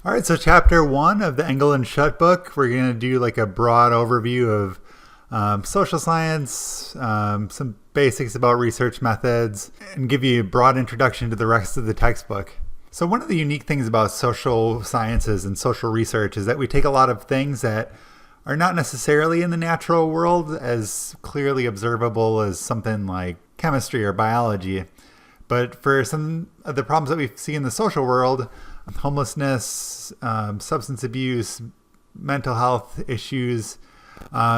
All right, so chapter 1 of the Engel and Schutt book, we're going to do like a broad overview of social science, some basics about research methods, and give you a broad introduction to the rest of the textbook. So one of the unique things about social sciences and social research is that we take a lot of things that are not necessarily in the natural world as clearly observable as something like chemistry or biology. But for some of the problems that we see in the social world, homelessness, substance abuse, mental health issues,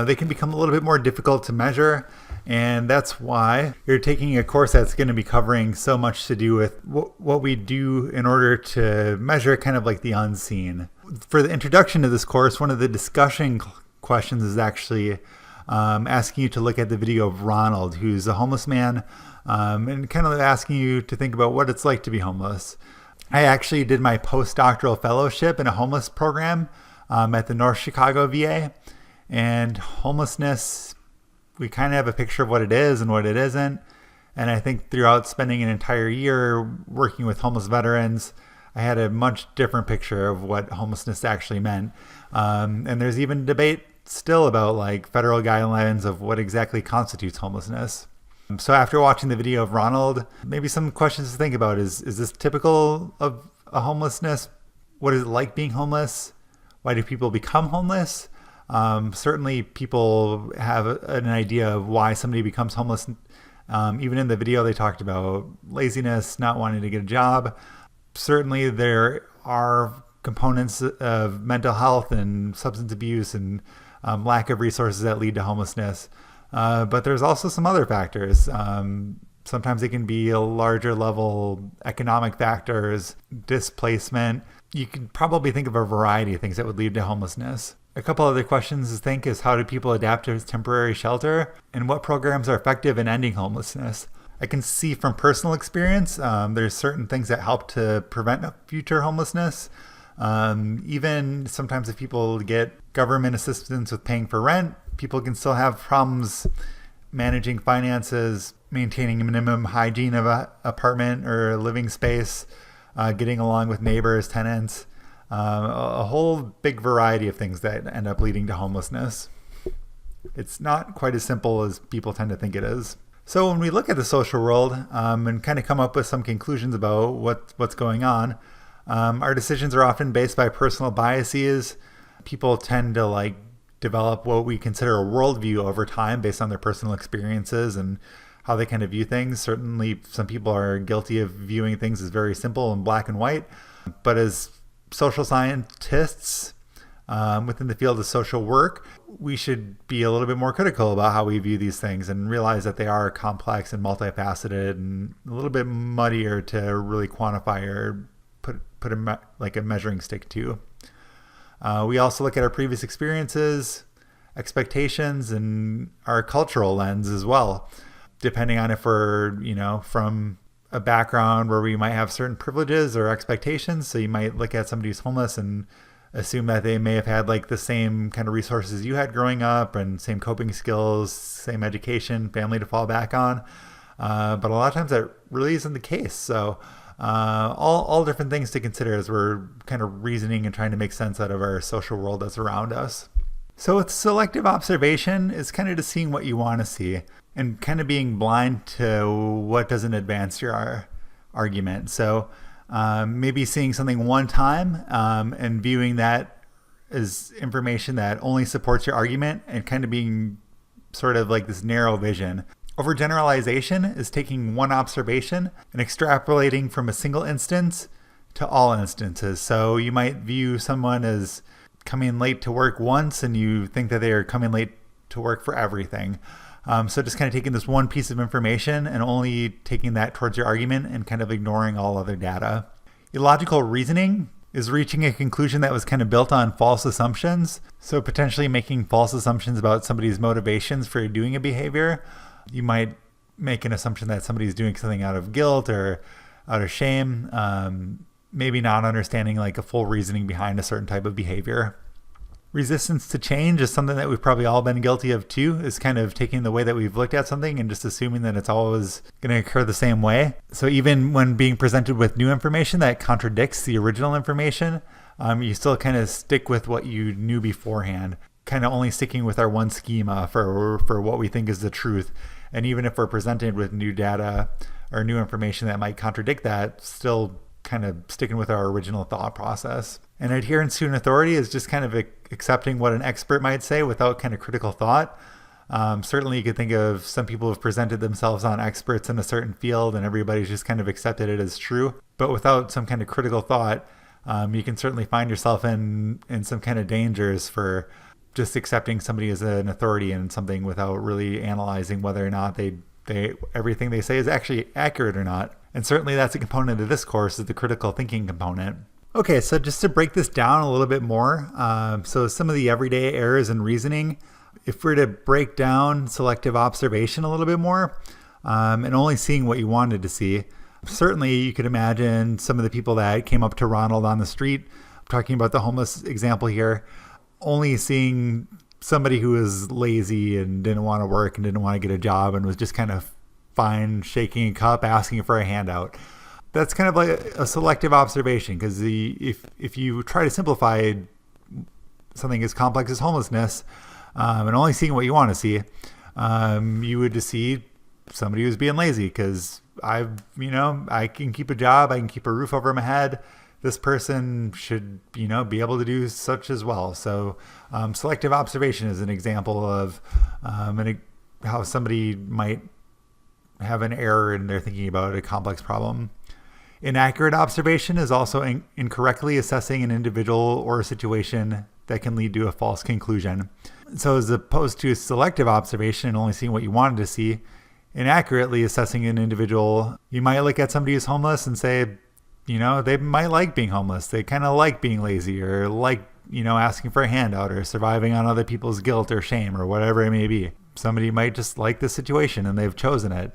they can become a little bit more difficult to measure. And that's why you're taking a course that's going to be covering so much to do with what we do in order to measure kind of like the unseen. For the introduction to this course, one of the discussion questions is actually asking you to look at the video of Ronald, who's a homeless man, and kind of asking you to think about what it's like to be homeless. I actually did my postdoctoral fellowship in a homeless program at the North Chicago VA. And homelessness, we kind of have a picture of what it is and what it isn't. And I think throughout spending an entire year working with homeless veterans, I had a much different picture of what homelessness actually meant. And there's even debate still about like federal guidelines of what exactly constitutes homelessness. So after watching the video of Ronald, maybe some questions to think about is this typical of a homelessness? What is it like being homeless? Why do people become homeless? Certainly people have an idea of why somebody becomes homeless. Even in the video, they talked about laziness, not wanting to get a job. Certainly there are components of mental health and substance abuse and lack of resources that lead to homelessness. But there's also some other factors. Sometimes it can be a larger level economic factors, displacement. You could probably think of a variety of things that would lead to homelessness. A couple other questions to think is, how do people adapt to temporary shelter, and what programs are effective in ending homelessness? I can see from personal experience, there's certain things that help to prevent future homelessness. Even sometimes if people get government assistance with paying for rent, people can still have problems managing finances, maintaining a minimum hygiene of an apartment or a living space, getting along with neighbors, tenants, a whole big variety of things that end up leading to homelessness. It's not quite as simple as people tend to think it is. So when we look at the social world and kind of come up with some conclusions about what's going on, our decisions are often based by personal biases. People tend to develop what we consider a worldview over time based on their personal experiences and how they kind of view things. Certainly some people are guilty of viewing things as very simple and black and white, but as social scientists within the field of social work, we should be a little bit more critical about how we view these things and realize that they are complex and multifaceted and a little bit muddier to really quantify or put a measuring stick to. We also look at our previous experiences, expectations, and our cultural lens as well, depending on if we're, from a background where we might have certain privileges or expectations. So you might look at somebody who's homeless and assume that they may have had the same kind of resources you had growing up and same coping skills, same education, family to fall back on. But a lot of times that really isn't the case. So all different things to consider as we're kind of reasoning and trying to make sense out of our social world that's around us. So with selective observation, it's kind of just seeing what you want to see and kind of being blind to what doesn't advance your argument. So maybe seeing something one time and viewing that as information that only supports your argument and kind of being sort of like this narrow vision. Overgeneralization is taking one observation and extrapolating from a single instance to all instances. So you might view someone as coming late to work once and you think that they are coming late to work for everything. So just kind of taking this one piece of information and only taking that towards your argument and kind of ignoring all other data. Illogical reasoning is reaching a conclusion that was kind of built on false assumptions. So potentially making false assumptions about somebody's motivations for doing a behavior. You might make an assumption that somebody's doing something out of guilt or out of shame, maybe not understanding a full reasoning behind a certain type of behavior. Resistance to change is something that we've probably all been guilty of too, is kind of taking the way that we've looked at something and just assuming that it's always going to occur the same way. So even when being presented with new information that contradicts the original information, you still kind of stick with what you knew beforehand, kind of only sticking with our one schema for what we think is the truth. And even if we're presented with new data or new information that might contradict that, still kind of sticking with our original thought process. And adherence to an authority is just kind of accepting what an expert might say without kind of critical thought. Certainly you could think of some people who've presented themselves on experts in a certain field and everybody's just kind of accepted it as true. But without some kind of critical thought, you can certainly find yourself in some kind of dangers for just accepting somebody as an authority in something without really analyzing whether or not everything they say is actually accurate or not. And certainly that's a component of this course, is the critical thinking component. Okay, so just to break this down a little bit more, so some of the everyday errors in reasoning, if we're to break down selective observation a little bit more, and only seeing what you wanted to see, certainly you could imagine some of the people that came up to Ronald on the street, I'm talking about the homeless example here, only seeing somebody who was lazy and didn't want to work and didn't want to get a job and was just kind of fine shaking a cup, asking for a handout. That's kind of like a selective observation, because if you try to simplify something as complex as homelessness and only seeing what you want to see, you would just see somebody who's being lazy because I can keep a job, I can keep a roof over my head. This person should, be able to do such as well. So selective observation is an example of how somebody might have an error in their thinking about a complex problem. Inaccurate observation is also incorrectly assessing an individual or a situation that can lead to a false conclusion. So as opposed to selective observation and only seeing what you wanted to see, inaccurately assessing an individual, you might look at somebody who's homeless and say, they might like being homeless. They kind of like being lazy, or like, asking for a handout, or surviving on other people's guilt or shame, or whatever it may be. Somebody might just like the situation and they've chosen it.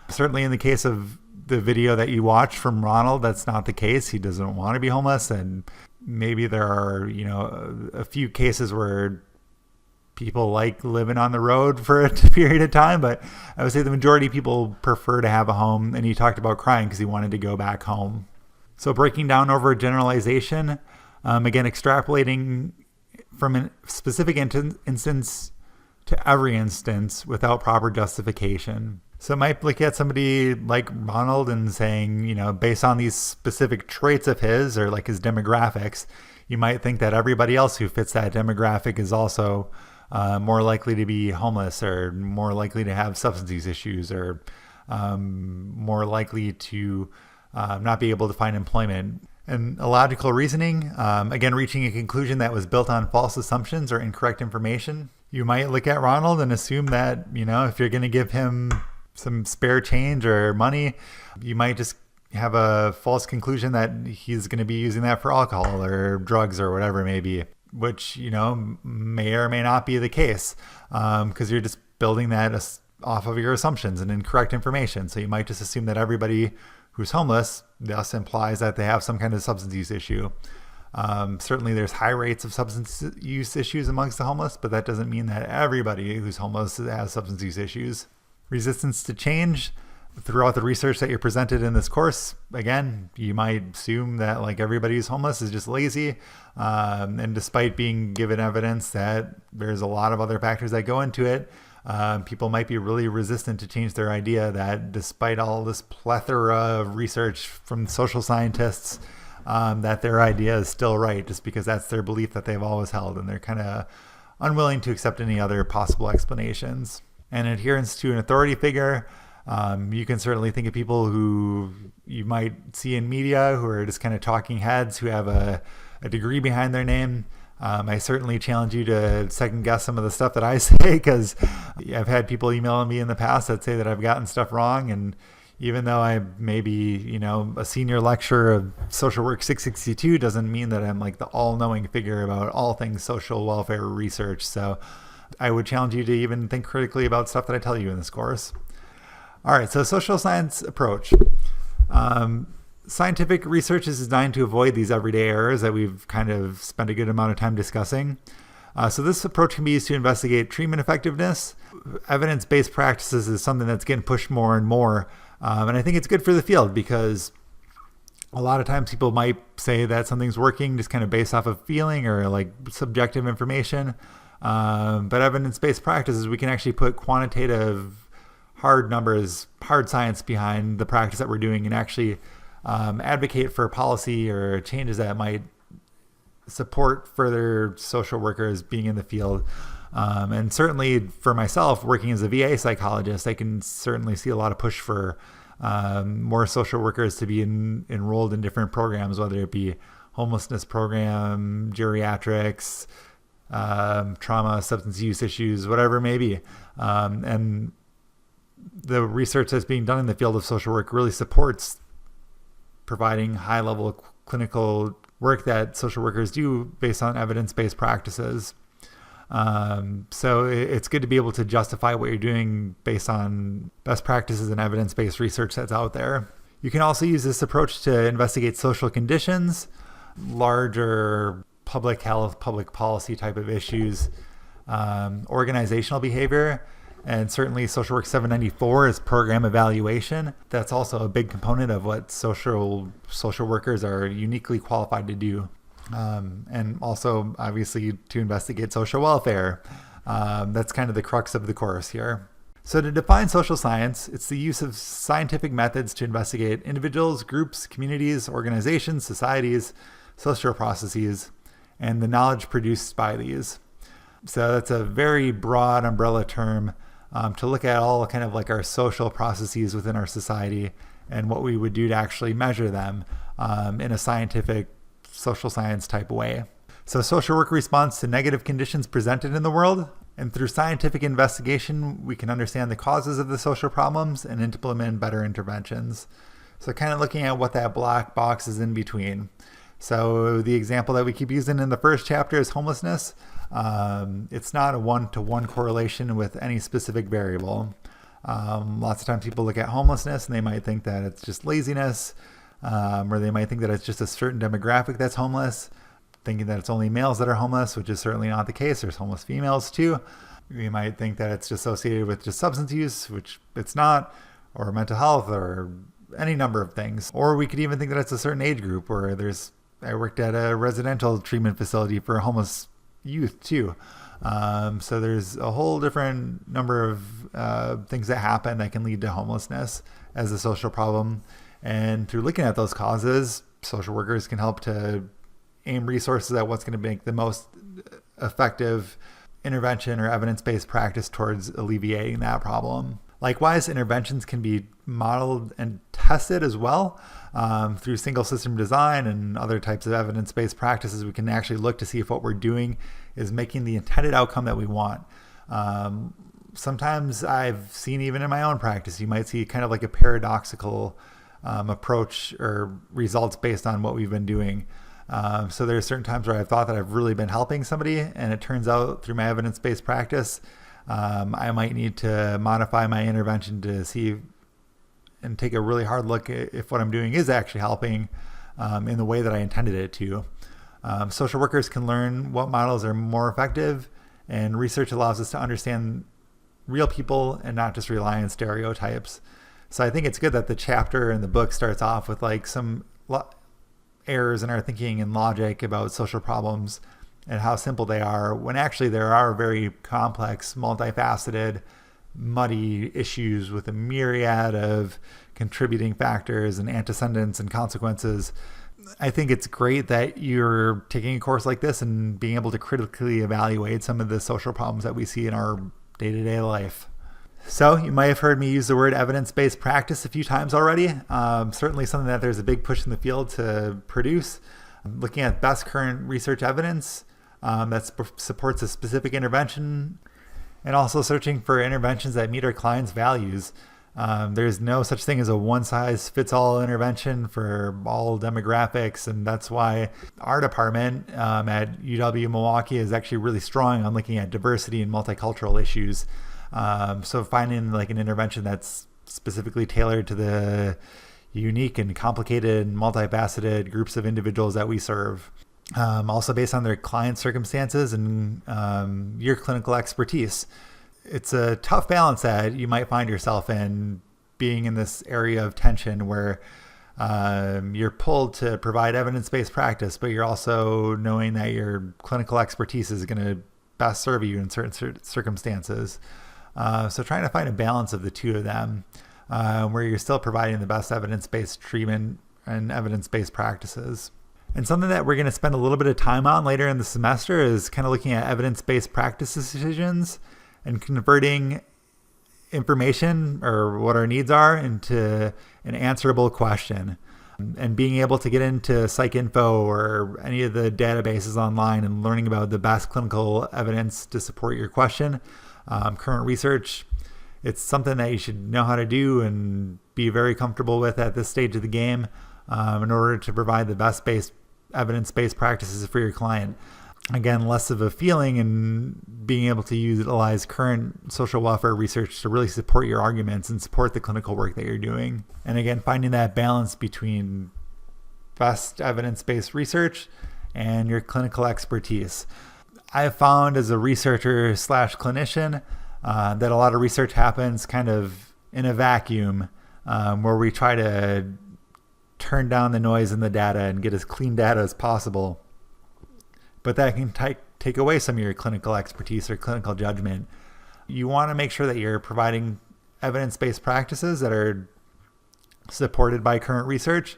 Certainly in the case of the video that you watched from Ronald, that's not the case. He doesn't want to be homeless. And maybe there are, a few cases where people like living on the road for a period of time, but I would say the majority of people prefer to have a home. And he talked about crying because he wanted to go back home. So breaking down over generalization, again, extrapolating from a specific instance to every instance without proper justification. So it might look at somebody like Ronald and saying, based on these specific traits of his, or like his demographics, you might think that everybody else who fits that demographic is also more likely to be homeless, or more likely to have substance use issues, or more likely to not be able to find employment. And illogical reasoning, again, reaching a conclusion that was built on false assumptions or incorrect information. You might look at Ronald and assume that, if you're going to give him some spare change or money, you might just have a false conclusion that he's going to be using that for alcohol or drugs or whatever it may be, which, may or may not be the case, because you're just building that off of your assumptions and incorrect information. So you might just assume that everybody who's homeless thus implies that they have some kind of substance use issue. Certainly there's high rates of substance use issues amongst the homeless, but that doesn't mean that everybody who's homeless has substance use issues. Resistance to change. Throughout the research that you're presented in this course, again, you might assume that like everybody who's homeless is just lazy. And despite being given evidence that there's a lot of other factors that go into it, people might be really resistant to change their idea that despite all this plethora of research from social scientists, that their idea is still right, just because that's their belief that they've always held, and they're kind of unwilling to accept any other possible explanations. And adherence to an authority figure, you can certainly think of people who you might see in media who are just kind of talking heads, who have a degree behind their name. I certainly challenge you to second guess some of the stuff that I say, because I've had people emailing me in the past that say that I've gotten stuff wrong. And even though I may be, a senior lecturer of Social Work 662, doesn't mean that I'm like the all-knowing figure about all things social welfare research. So I would challenge you to even think critically about stuff that I tell you in this course. All right, so social science approach. Scientific research is designed to avoid these everyday errors that we've kind of spent a good amount of time discussing. So this approach can be used to investigate treatment effectiveness. Evidence-based practices is something that's getting pushed more and more. And I think it's good for the field because A lot of times people might say that something's working just kind of based off of feeling or like subjective information. But evidence-based practices, we can actually put quantitative hard numbers, hard science behind the practice that we're doing, and actually advocate for policy or changes that might support further social workers being in the field. And certainly for myself, working as a VA psychologist, I can certainly see a lot of push for more social workers to be enrolled in different programs, whether it be homelessness program, geriatrics, trauma, substance use issues, whatever it may be. And the research that's being done in the field of social work really supports providing high-level clinical work that social workers do based on evidence-based practices. So it's good to be able to justify what you're doing based on best practices and evidence-based research that's out there. You can also use this approach to investigate social conditions, larger public health, public policy type of issues, organizational behavior, and certainly Social Work 794 is program evaluation. That's also a big component of what social workers are uniquely qualified to do. And also, obviously, to investigate social welfare. That's kind of the crux of the course here. So to define social science, it's the use of scientific methods to investigate individuals, groups, communities, organizations, societies, social processes, and the knowledge produced by these. So that's a very broad umbrella term to look at all kind of like our social processes within our society and what we would do to actually measure them in a scientific social science type way. So social work responds to negative conditions presented in the world, and through scientific investigation, we can understand the causes of the social problems and implement better interventions. So kind of looking at what that black box is in between. So the example that we keep using in the first chapter is homelessness. It's not a one-to-one correlation with any specific variable. Lots of times people look at homelessness and they might think that it's just laziness, or they might think that it's just a certain demographic that's homeless, thinking that it's only males that are homeless, which is certainly not the case. There's homeless females too. We might think that it's associated with just substance use, which it's not, or mental health, or any number of things. Or we could even think that it's a certain age group where I worked at a residential treatment facility for homeless youth too. So there's a whole different number of things that happen that can lead to homelessness as a social problem. And through looking at those causes, social workers can help to aim resources at what's going to make the most effective intervention or evidence-based practice towards alleviating that problem. Likewise, interventions can be modeled and tested as well through single system design and other types of evidence-based practices. We can actually look to see if what we're doing is making the intended outcome that we want. Sometimes I've seen, even in my own practice, you might see kind of like a paradoxical approach or results based on what we've been doing. So there are certain times where I've thought that I've really been helping somebody, and it turns out through my evidence-based practice, I might need to modify my intervention to see and take a really hard look at if what I'm doing is actually helping in the way that I intended it to. Social workers can learn what models are more effective, and research allows us to understand real people and not just rely on stereotypes. So I think it's good that the chapter in the book starts off with like some errors in our thinking and logic about social problems and how simple they are, when actually there are very complex, multifaceted, muddy issues with a myriad of contributing factors and antecedents and consequences. I think it's great that you're taking a course like this and being able to critically evaluate some of the social problems that we see in our day-to-day life. So you might have heard me use the word evidence-based practice a few times already. Certainly something that there's a big push in the field to produce. Looking at best current research evidence that supports a specific intervention, and also searching for interventions that meet our clients' values. There's no such thing as a one-size-fits-all intervention for all demographics, and that's why our department at UW-Milwaukee is actually really strong on looking at diversity and multicultural issues. So finding like an intervention that's specifically tailored to the unique and complicated and multifaceted groups of individuals that we serve. Also based on their client circumstances and your clinical expertise. It's a tough balance that you might find yourself in, being in this area of tension where You're pulled to provide evidence-based practice, but you're also knowing that your clinical expertise is going to best serve you in certain circumstances. So trying to find a balance of the two of them, where you're still providing the best evidence-based treatment and evidence-based practices. And something that we're going to spend a little bit of time on later in the semester is kind of looking at evidence-based practice decisions and converting information or what our needs are into an answerable question, and being able to get into PsycInfo or any of the databases online and learning about the best clinical evidence to support your question. Current research, it's something that you should know how to do and be very comfortable with at this stage of the game, in order to provide the best evidence-based practices for your client. Again, less of a feeling and being able to utilize current social welfare research to really support your arguments and support the clinical work that you're doing. And again, finding that balance between best evidence-based research and your clinical expertise. I've found as a researcher / clinician that a lot of research happens kind of in a vacuum, where we try to turn down the noise in the data and get as clean data as possible. But that can take away some of your clinical expertise or clinical judgment. You want to make sure that you're providing evidence-based practices that are supported by current research,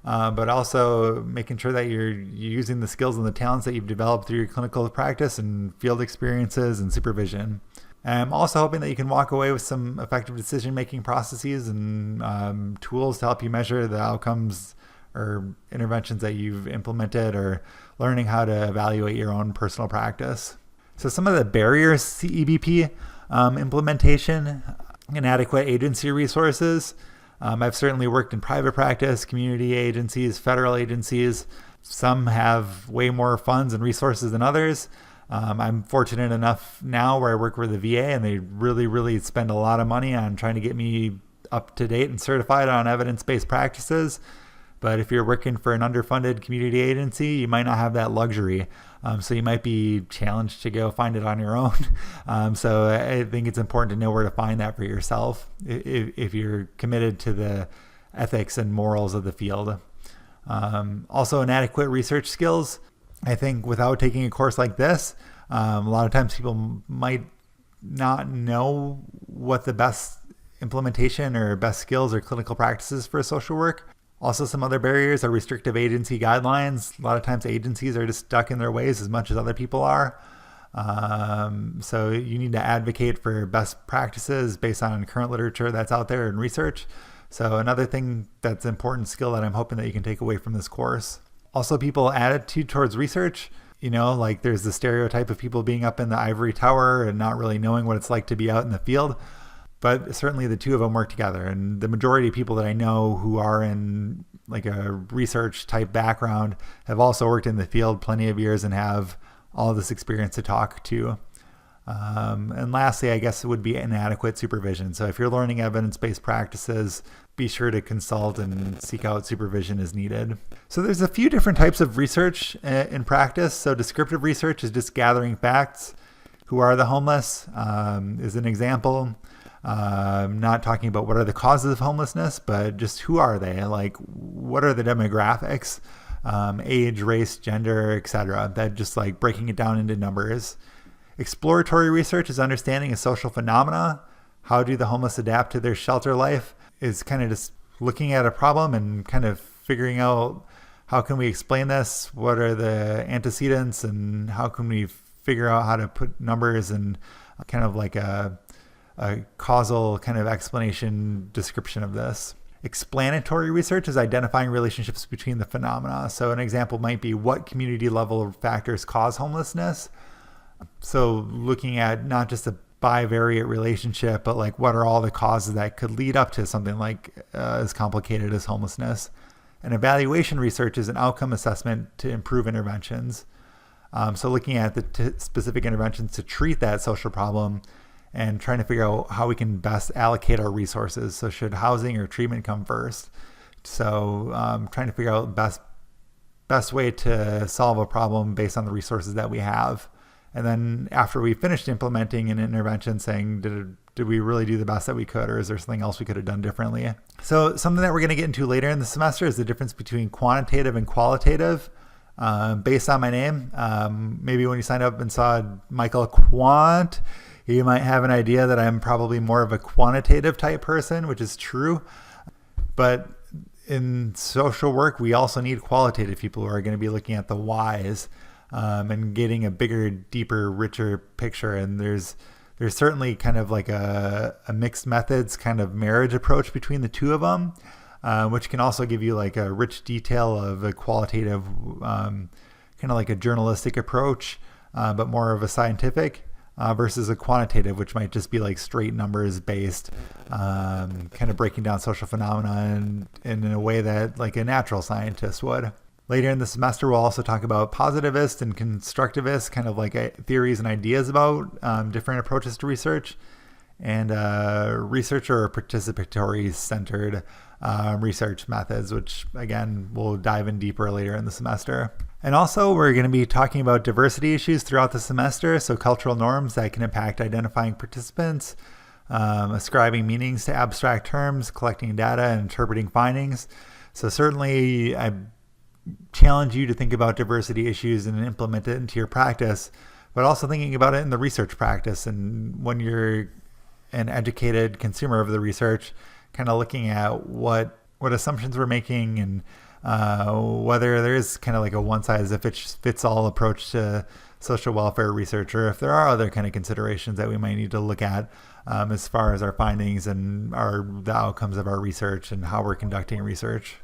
but also making sure that you're using the skills and the talents that you've developed through your clinical practice and field experiences and supervision. And I'm also hoping that you can walk away with some effective decision-making processes and tools to help you measure the outcomes or interventions that you've implemented, or learning how to evaluate your own personal practice. So some of the barriers to EBP implementation: inadequate agency resources. I've certainly worked in private practice, community agencies, federal agencies. Some have way more funds and resources than others. I'm fortunate enough now where I work with the VA, and they really spend a lot of money on trying to get me up to date and certified on evidence-based practices. But if you're working for an underfunded community agency, you might not have that luxury. So you might be challenged to go find it on your own. So I think it's important to know where to find that for yourself if you're committed to the ethics and morals of the field. Also, inadequate research skills. I think without taking a course like this, a lot of times people might not know what the best implementation or best skills or clinical practices for social work. Also, some other barriers are restrictive agency guidelines. A lot of times agencies are just stuck in their ways as much as other people are. So you need to advocate for best practices based on current literature that's out there and research. So another thing that's an important skill that I'm hoping that you can take away from this course. Also, people's attitude towards research. Like there's the stereotype of people being up in the ivory tower and not really knowing what it's like to be out in the field. But certainly the two of them work together. And the majority of people that I know who are in like a research type background have also worked in the field plenty of years and have all this experience to talk to. And lastly, I guess it would be inadequate supervision. So if you're learning evidence-based practices, be sure to consult and seek out supervision as needed. So there's a few different types of research in practice. So descriptive research is just gathering facts. Who are the homeless is an example. Not talking about what are the causes of homelessness, but just who are they? Like, what are the demographics, age, race, gender, etc. That just like breaking it down into numbers. Exploratory research is understanding a social phenomena. How do the homeless adapt to their shelter life? Is kind of just looking at a problem and kind of figuring out how can we explain this? What are the antecedents, and how can we figure out how to put numbers and kind of like a causal kind of explanation description of this. Explanatory research is identifying relationships between the phenomena. So an example might be what community level factors cause homelessness. So looking at not just a bivariate relationship, but like what are all the causes that could lead up to something like as complicated as homelessness. And evaluation research is an outcome assessment to improve interventions. So looking at the specific interventions to treat that social problem and trying to figure out how we can best allocate our resources. So should housing or treatment come first? So trying to figure out best way to solve a problem based on the resources that we have. And then after we finished implementing an intervention, saying, did did we really do the best that we could, or is there something else we could have done differently? So something that we're going to get into later in the semester is the difference between quantitative and qualitative. Based on my name, maybe when you signed up and saw Michael Quant, you might have an idea that I'm probably more of a quantitative type person, which is true. But in social work, we also need qualitative people who are going to be looking at the whys and getting a bigger, deeper, richer picture. And there's certainly kind of like a mixed methods kind of marriage approach between the two of them, which can also give you like a rich detail of a qualitative, kind of like a journalistic approach, but more of a scientific. Versus a quantitative, which might just be like straight numbers based, kind of breaking down social phenomena in a way that like a natural scientist would. Later in the semester, we'll also talk about positivist and constructivist, kind of like theories and ideas about different approaches to research, and research or participatory centered research methods, which again, we'll dive in deeper later in the semester. And also, we're going to be talking about diversity issues throughout the semester, so cultural norms that can impact identifying participants, ascribing meanings to abstract terms, collecting data, and interpreting findings. So certainly, I challenge you to think about diversity issues and implement it into your practice, but also thinking about it in the research practice. And when you're an educated consumer of the research, kind of looking at what assumptions we're making and whether there is kind of like a one-size-fits-all approach to social welfare research, or if there are other kind of considerations that we might need to look at as far as our findings and the outcomes of our research and how we're conducting research.